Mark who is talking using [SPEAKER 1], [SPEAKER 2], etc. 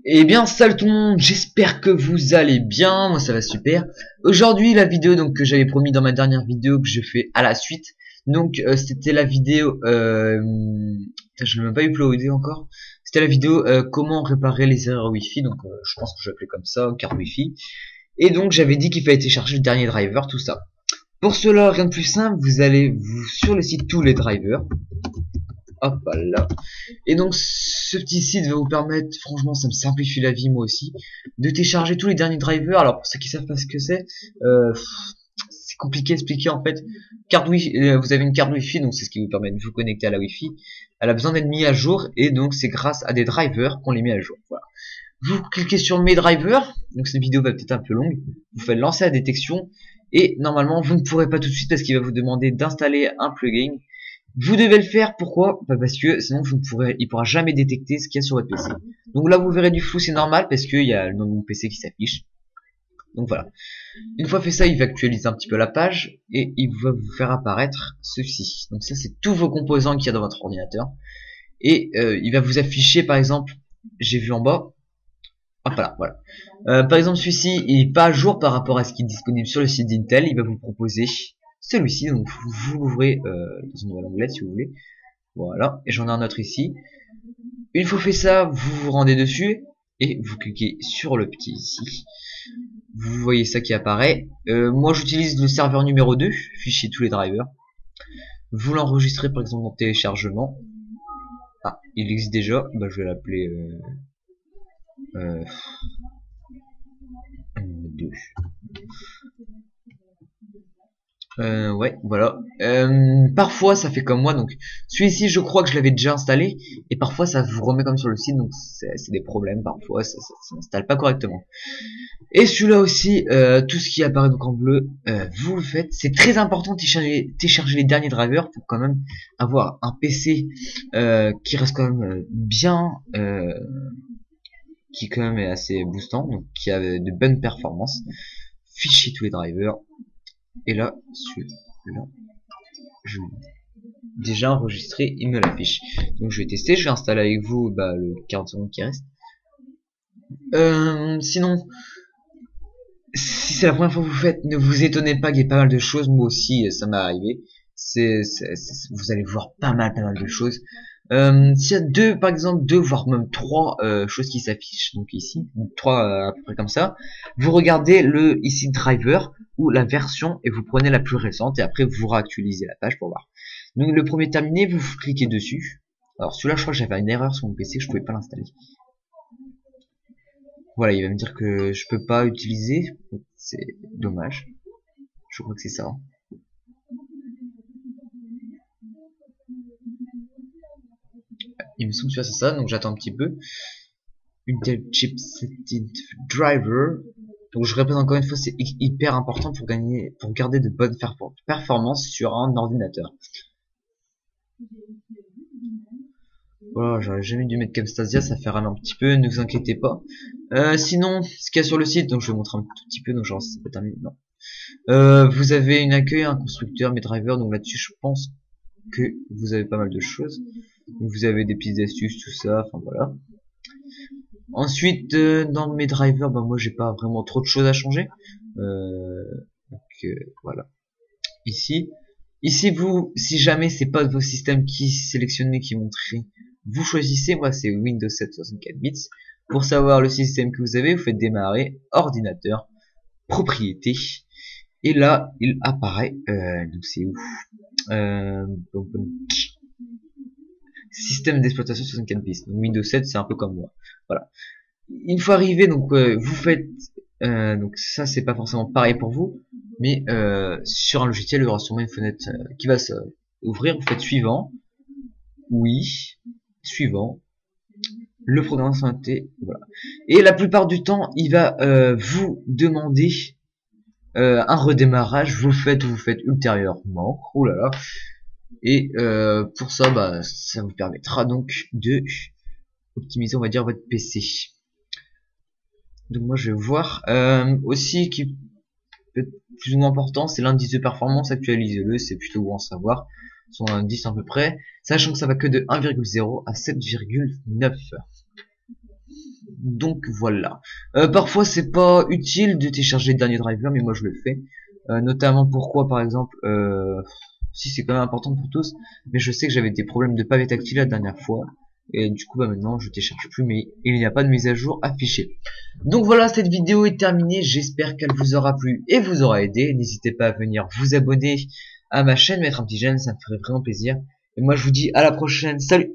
[SPEAKER 1] Eh bien, salut tout le monde, j'espère que vous allez bien, moi ça va super. Aujourd'hui, la vidéo donc que j'avais promis dans ma dernière vidéo que je fais à la suite. Donc, c'était la vidéo, je n'ai même pas uploadé encore. C'était la vidéo comment réparer les erreurs Wi-Fi, donc je pense que je vais appeler comme ça, carte Wi-Fi. Et donc, j'avais dit qu'il fallait télécharger le dernier driver, tout ça. Pour cela, rien de plus simple, vous allez sur le site tous les drivers. Hop là. Et donc ce petit site va vous permettre, franchement ça me simplifie la vie moi aussi, de télécharger tous les derniers drivers. Alors pour ceux qui savent pas ce que c'est compliqué à expliquer en fait. Carte Wi-Fi, vous avez une carte Wi-Fi, donc c'est ce qui vous permet de vous connecter à la Wi-Fi. Elle a besoin d'être mise à jour et donc c'est grâce à des drivers qu'on les met à jour. Voilà. Vous cliquez sur mes drivers, donc cette vidéo va peut-être un peu longue, vous faites lancer la détection et normalement vous ne pourrez pas tout de suite parce qu'il va vous demander d'installer un plugin. Vous devez le faire, pourquoi? Parce que sinon il pourra jamais détecter ce qu'il y a sur votre PC. Donc là vous verrez du flou, c'est normal parce qu'il y a le nom de mon PC qui s'affiche. Donc voilà. Une fois fait ça, il va actualiser un petit peu la page et il va vous faire apparaître ceci. Donc ça c'est tous vos composants qu'il y a dans votre ordinateur. Et il va vous afficher par exemple, j'ai vu en bas. Hop là, voilà. Par exemple celui-ci il n'est pas à jour par rapport à ce qui est disponible sur le site d'Intel. Il va vous proposer celui-ci, donc vous l'ouvrez dans un nouvel onglet si vous voulez. Voilà, et j'en ai un autre ici. Une fois fait ça, vous vous rendez dessus et vous cliquez sur le petit ici. Vous voyez ça qui apparaît. Moi j'utilise le serveur numéro 2, fichier tous les drivers. Vous l'enregistrez par exemple dans téléchargement. Ah, il existe déjà, bah, je vais l'appeler 2. Ouais, voilà. Parfois ça fait comme moi, donc celui-ci je crois que je l'avais déjà installé et parfois ça vous remet comme sur le site, donc c'est des problèmes parfois, ça s'installe pas correctement. Et celui-là aussi, tout ce qui apparaît donc en bleu, vous le faites. C'est très important de télécharger les derniers drivers pour quand même avoir un PC qui reste quand même bien, qui quand même est assez boostant, donc qui a de bonnes performances. Fichier tous les drivers. Et là, celui-là, je l'ai déjà enregistré, il me l'affiche. Donc je vais tester, je vais installer avec vous le 40 secondes qui reste. Sinon, si c'est la première fois que vous faites, ne vous étonnez pas qu'il y ait pas mal de choses. Moi aussi, ça m'est arrivé. Vous allez voir pas mal de choses. S'il y a deux, par exemple, deux, voire même trois choses qui s'affichent, donc ici, trois à peu près comme ça, vous regardez le ici driver ou la version et vous prenez la plus récente et après vous réactualisez la page pour voir. Donc le premier terminé, vous cliquez dessus. Alors celui-là, je crois que j'avais une erreur sur mon PC, je pouvais pas l'installer. Voilà, il va me dire que je peux pas utiliser, c'est dommage. Je crois que c'est ça. Il me semble que c'est ça, donc j'attends un petit peu. Intel Chipset Driver. Donc je répète encore une fois, c'est hyper important pour garder de bonnes performances sur un ordinateur. Voilà, j'aurais jamais dû mettre Camtasia, ça fait ramer un petit peu, ne vous inquiétez pas. Sinon, ce qu'il y a sur le site, donc je vais montrer un tout petit peu, donc genre ça peut terminer. Non. Vous avez une accueil, un constructeur, mes drivers, donc là-dessus je pense que vous avez pas mal de choses. Donc, vous avez des petites astuces, tout ça, enfin voilà. Ensuite, dans mes drivers, moi j'ai pas vraiment trop de choses à changer. Voilà. Ici, vous, si jamais c'est pas vos systèmes qui sélectionnez, qui montrent, vous choisissez. Moi c'est Windows 7 64 bits. Pour savoir le système que vous avez, vous faites démarrer ordinateur, propriété. Et là, il apparaît. Donc c'est où système d'exploitation 64 bits. Donc Windows 7, c'est un peu comme moi. Voilà. Une fois arrivé, donc vous faites. Donc ça, c'est pas forcément pareil pour vous, mais sur un logiciel, il y aura sûrement une fenêtre qui va s'ouvrir. Vous faites suivant. Oui. Suivant. Le programme santé. Voilà. Et la plupart du temps, il va vous demander un redémarrage. Vous le faites ultérieurement. Oh là là. Et pour ça, ça vous permettra donc de optimiser, on va dire, votre PC. Donc moi je vais voir aussi qui peut être plus ou moins important, c'est l'indice de performance. Actualisez-le, c'est plutôt bon à savoir. Son indice à peu près, sachant que ça va que de 1,0 à 7,9. Donc voilà. Parfois c'est pas utile de télécharger le dernier driver, mais moi je le fais. Notamment pourquoi par exemple, si c'est quand même important pour tous, mais je sais que j'avais des problèmes de pavé tactile la dernière fois. Et du coup bah maintenant je télécharge plus, mais il n'y a pas de mise à jour affichée. Donc voilà, cette vidéo est terminée, j'espère qu'elle vous aura plu et vous aura aidé. N'hésitez pas à venir vous abonner à ma chaîne, mettre un petit j'aime, ça me ferait vraiment plaisir. Et moi je vous dis à la prochaine, salut!